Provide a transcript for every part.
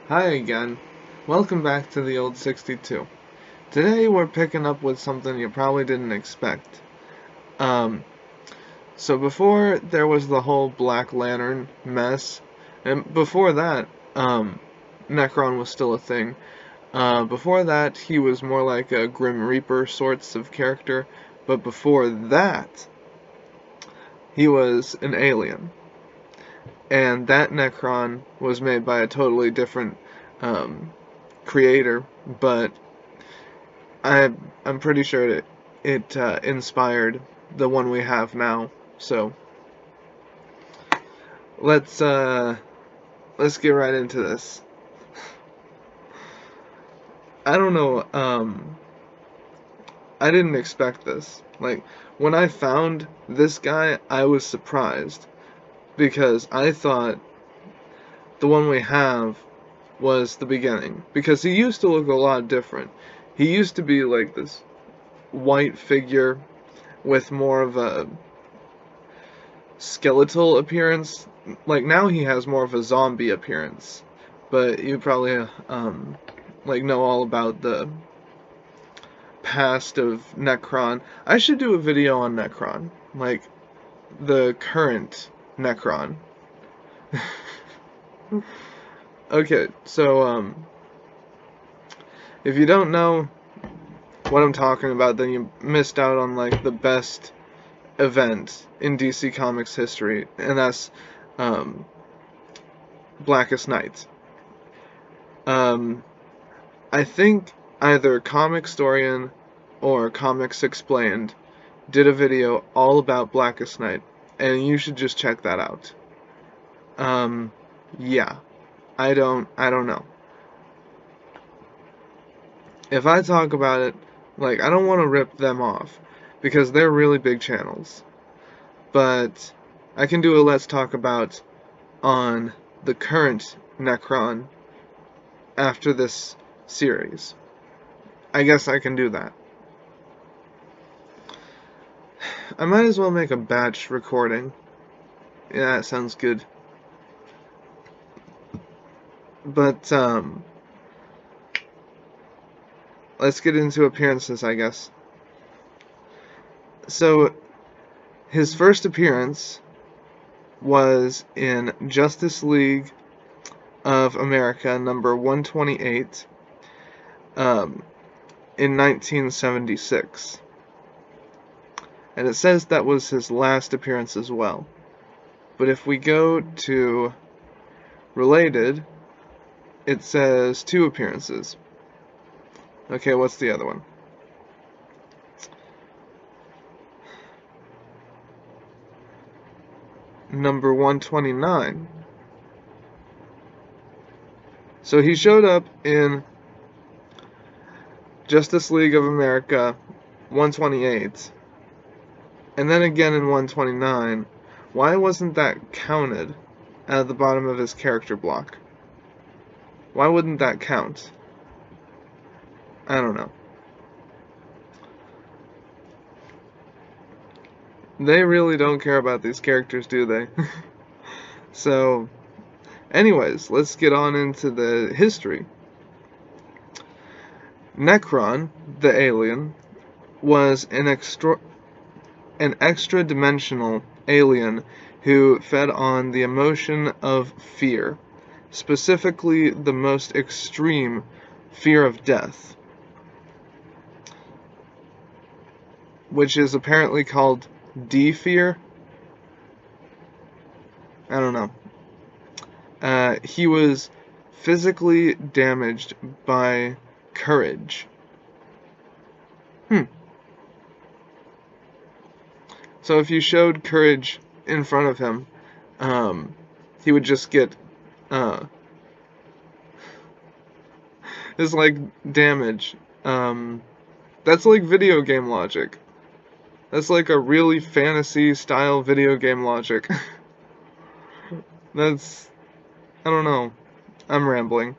Hi again. Welcome back to the old 62. Today we're picking up with something you probably didn't expect. Um, so before there was the whole Black Lantern mess, and before that, Nekron was still a thing. Before that, he was more like a Grim Reaper sorts of character, but before that, he was an alien. And that Nekron was made by a totally different creator, but I'm pretty sure it inspired the one we have now. So let's get right into this. I don't know. I didn't expect this. Like when I found this guy, I was surprised because I thought the one we have was the beginning, because he used to look a lot different. He used to be like this white figure with more of a skeletal appearance. Like now he has more of a zombie appearance, but you probably like know all about the past of Nekron. I should do a video on Nekron, like the current Nekron. Okay, so if you don't know what I'm talking about, then you missed out on like the best event in DC Comics history, and that's Blackest Night. I think either Comicstorian or Comics Explained did a video all about Blackest Night, and you should just check that out. Yeah, I don't know. If I talk about it, like, I don't want to rip them off, because they're really big channels. But I can do a Let's Talk About on the current Nekron after this series. I guess I can do that. I might as well make a batch recording. Yeah, that sounds good. But, let's get into appearances, I guess. So, his first appearance was in Justice League of America number 128 in 1976. And it says that was his last appearance as well. But if we go to Related, it says 2 appearances. Okay, what's the other one? Number 129. So he showed up in Justice League of America 128, and then again in 129. Why wasn't that counted at the bottom of his character block? Why wouldn't that count? I don't know. They really don't care about these characters, do they? So, anyways, let's get on into the history. Nekron, the alien, was an extra-dimensional alien who fed on the emotion of fear, specifically the most extreme fear of death, which is apparently called D-fear. I don't know. He was physically damaged by courage. So if you showed courage in front of him, he would just get, it's like damage. That's like video game logic. That's like a really fantasy-style video game logic. That's, I don't know. I'm rambling.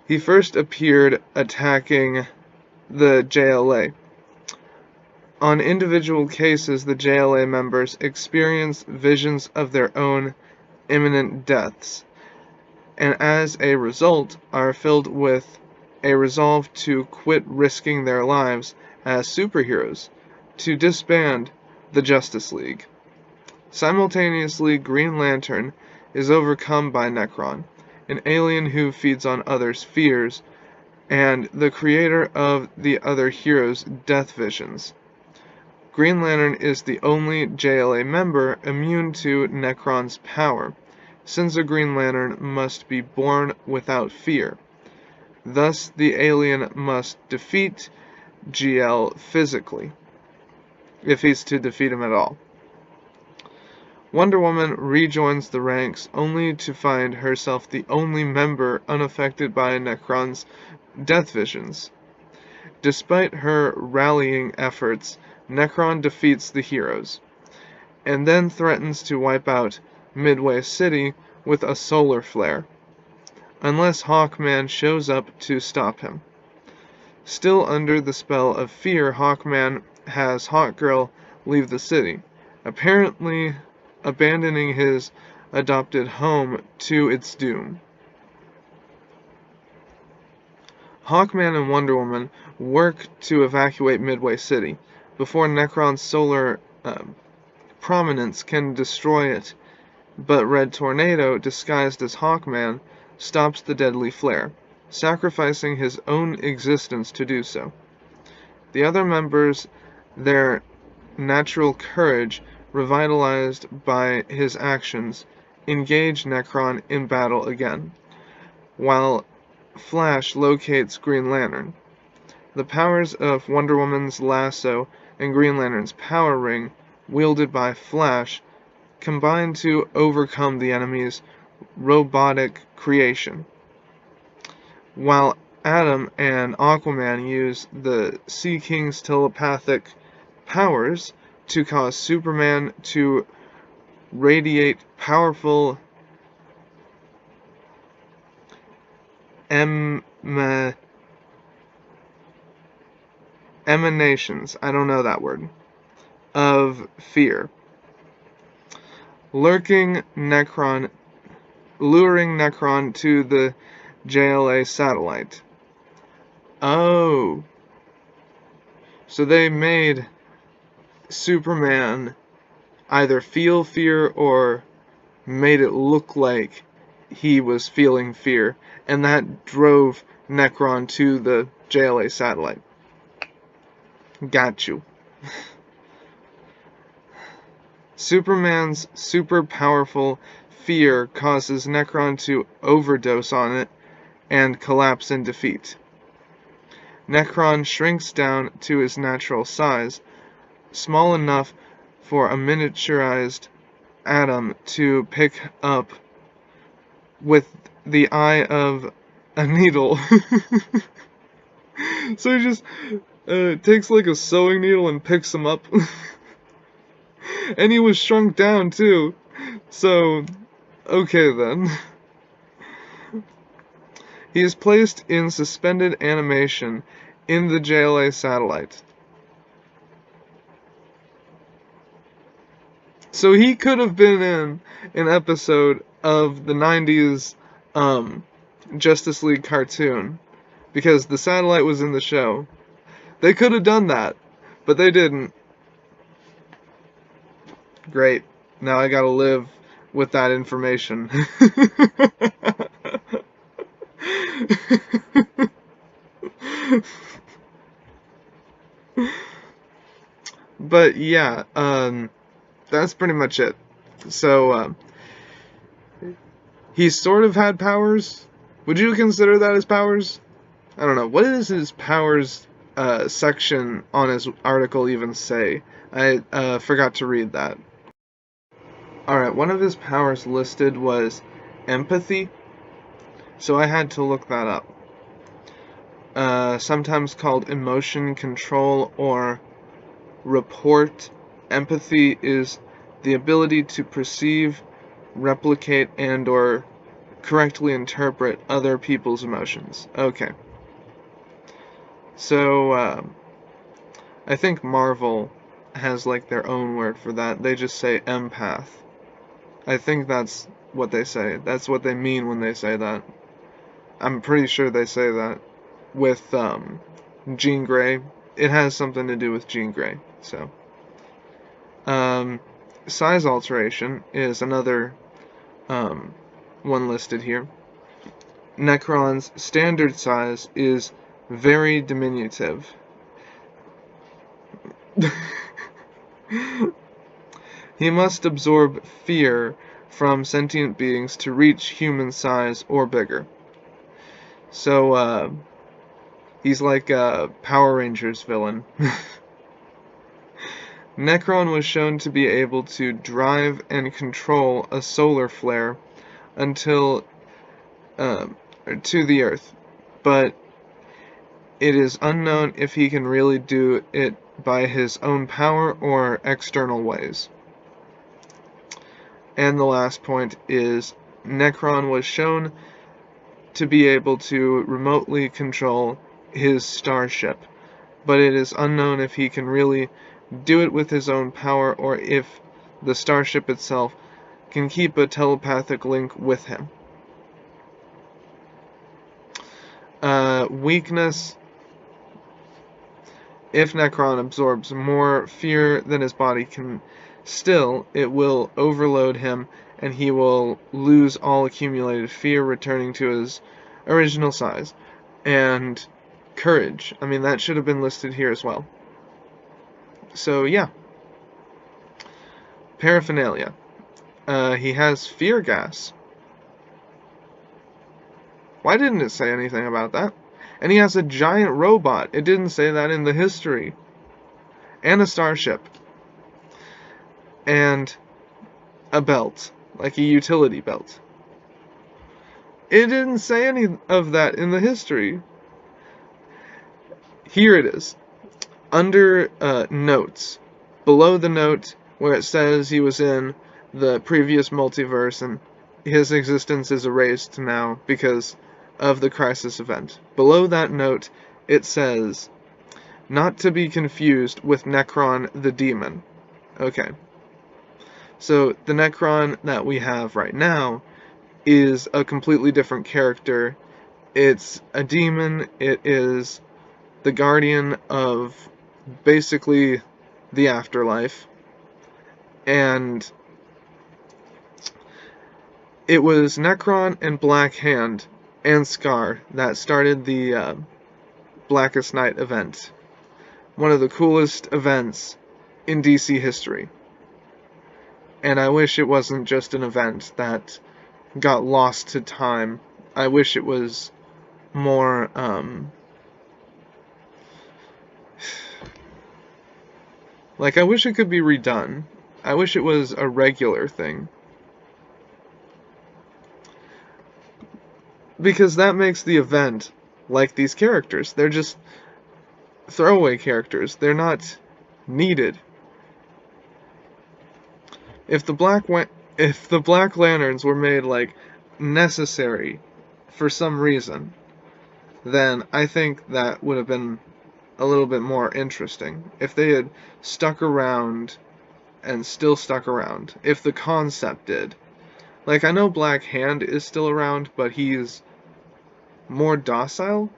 He first appeared attacking the JLA. On individual cases, the JLA members experience visions of their own imminent deaths. and as a result are filled with a resolve to quit risking their lives as superheroes, to disband the Justice League. Simultaneously, Green Lantern is overcome by Nekron, an alien who feeds on others' fears, and the creator of the other heroes' death visions. Green Lantern is the only JLA member immune to Nekron's power, since a Green Lantern must be born without fear. Thus, the alien must defeat GL physically, if he's to defeat him at all. Wonder Woman rejoins the ranks only to find herself the only member unaffected by Nekron's death visions. Despite her rallying efforts, Nekron defeats the heroes, and then threatens to wipe out Midway City with a solar flare, unless Hawkman shows up to stop him. Still under the spell of fear, Hawkman has Hawkgirl leave the city, apparently abandoning his adopted home to its doom. Hawkman and Wonder Woman work to evacuate Midway City before Nekron's solar prominence can destroy it, but Red Tornado, disguised as Hawkman, stops the deadly flare, sacrificing his own existence to do so. The other members, their natural courage revitalized by his actions, engage Nekron in battle again, while Flash locates Green Lantern. The powers of Wonder Woman's lasso and Green Lantern's power ring, wielded by Flash, combine to overcome the enemy's robotic creation, while Atom and Aquaman use the Sea King's telepathic powers to cause Superman to radiate powerful emanations, I don't know that word, of fear, luring Nekron to the JLA satellite. Oh, so they made Superman either feel fear or made it look like he was feeling fear, and that drove Nekron to the JLA satellite. Got you. Superman's super powerful fear causes Nekron to overdose on it and collapse in defeat. Nekron shrinks down to his natural size, small enough for a miniaturized Atom to pick up with the eye of a needle. So he just takes like a sewing needle and picks him up. And he was shrunk down too. So, okay then. He is placed in suspended animation in the JLA satellite. So he could have been in an episode of the 90s Justice League cartoon, because the satellite was in the show. They could have done that, but they didn't. Great. Now I gotta live with that information. But yeah, that's pretty much it. So, he sort of had powers. Would you consider that his powers? I don't know. What does his powers section on his article even say? I forgot to read that. Alright, one of his powers listed was empathy, so I had to look that up. Sometimes called emotion control or report. Empathy is the ability to perceive, replicate, and or correctly interpret other people's emotions. Okay. So, I think Marvel has like their own word for that. They just say empath. I think that's what they say. That's what they mean when they say that. I'm pretty sure they say that with Jean Grey. It has something to do with Jean Grey. So, size alteration is another one listed here. Nekron's standard size is very diminutive. He must absorb fear from sentient beings to reach human size or bigger. So, he's like a Power Rangers villain. Nekron was shown to be able to drive and control a solar flare until to the Earth, but it is unknown if he can really do it by his own power or external ways. And the last point is Nekron was shown to be able to remotely control his starship, but it is unknown if he can really do it with his own power or if the starship itself can keep a telepathic link with him. Weakness. If Nekron absorbs more fear than his body can still, it will overload him and he will lose all accumulated fear, returning to his original size. And courage. I mean, that should have been listed here as well. So, yeah. Paraphernalia. He has fear gas. Why didn't it say anything about that? And he has a giant robot. It didn't say that in the history. And a starship. And a belt. Like a utility belt. It didn't say any of that in the history. Here it is. Under notes. Below the note where it says he was in the previous multiverse and his existence is erased now because of the crisis event. Below that note, it says, not to be confused with Nekron the Demon. Okay. So, the Nekron that we have right now is a completely different character. It's a demon. It is the guardian of basically the afterlife. And it was Nekron and Black Hand and Scar that started the Blackest Night event. One of the coolest events in DC history. And I wish it wasn't just an event that got lost to time. I wish it was more, like, I wish it could be redone. I wish it was a regular thing. Because that makes the event like these characters. They're just throwaway characters. They're not needed. If the Black Lanterns were made, like, necessary for some reason, then I think that would have been a little bit more interesting. If they had stuck around and still stuck around. If the concept did. Like, I know Black Hand is still around, but he's more docile.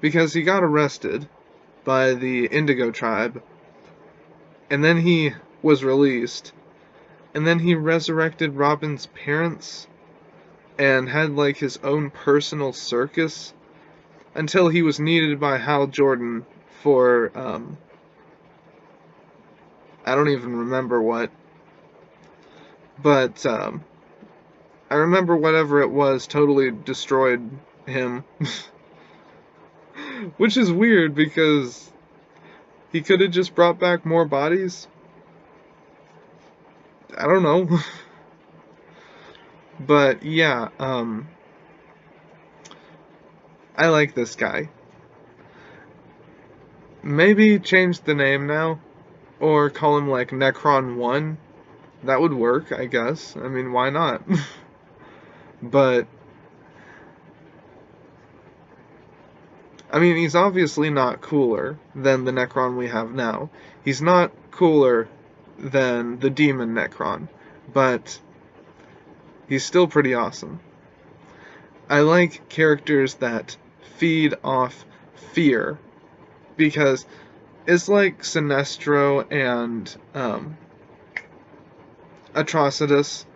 Because he got arrested by the Indigo Tribe. And then he was released. And then he resurrected Robin's parents. And had, like, his own personal circus. Until he was needed by Hal Jordan for, I don't even remember what. But, I remember whatever it was totally destroyed him. Which is weird, because he could have just brought back more bodies. I don't know. But, yeah, I like this guy. Maybe change the name now, or call him, like, Nekron 1. That would work, I guess. I mean, why not? But, I mean, he's obviously not cooler than the Nekron we have now. He's not cooler than the Demon Nekron. But he's still pretty awesome. I like characters that feed off fear, because it's like Sinestro and Atrocitus.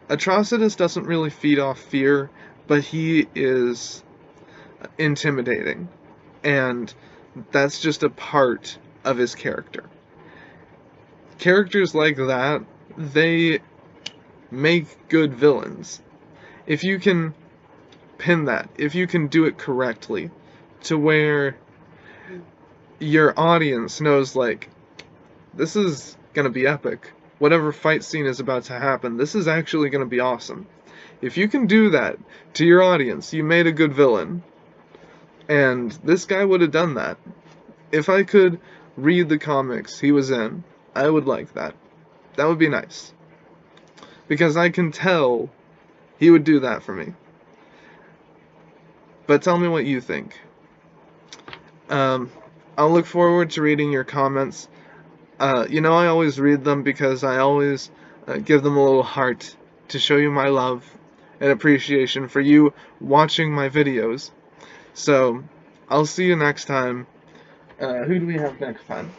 Atrocitus doesn't really feed off fear, but he is intimidating, and that's just a part of his character. Characters like that, they make good villains. If you can pin that, if you can do it correctly, to where your audience knows, like, this is gonna be epic. Whatever fight scene is about to happen, this is actually gonna be awesome. If you can do that to your audience, you made a good villain. And this guy would have done that. If I could read the comics he was in, I would like that. That would be nice. Because I can tell he would do that for me. But tell me what you think. I'll look forward to reading your comments. I always read them because I always give them a little heart to show you my love and appreciation for you watching my videos. So, I'll see you next time. Who do we have next time?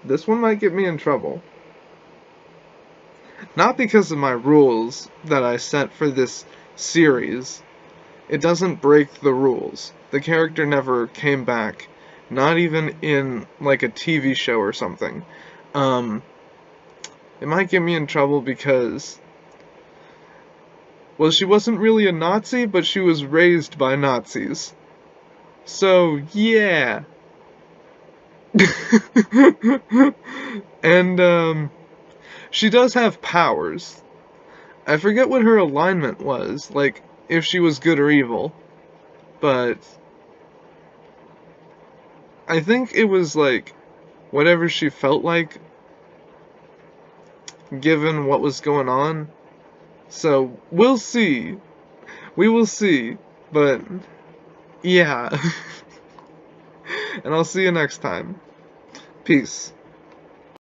This one might get me in trouble. Not because of my rules that I set for this series. It doesn't break the rules. The character never came back. Not even in, like, a TV show or something. It might get me in trouble because, well, she wasn't really a Nazi, but she was raised by Nazis. So, yeah. And, she does have powers. I forget what her alignment was, like, if she was good or evil. But I think it was, like, whatever she felt like, given what was going on. So, we'll see. We will see. But, yeah. And I'll see you next time. Peace.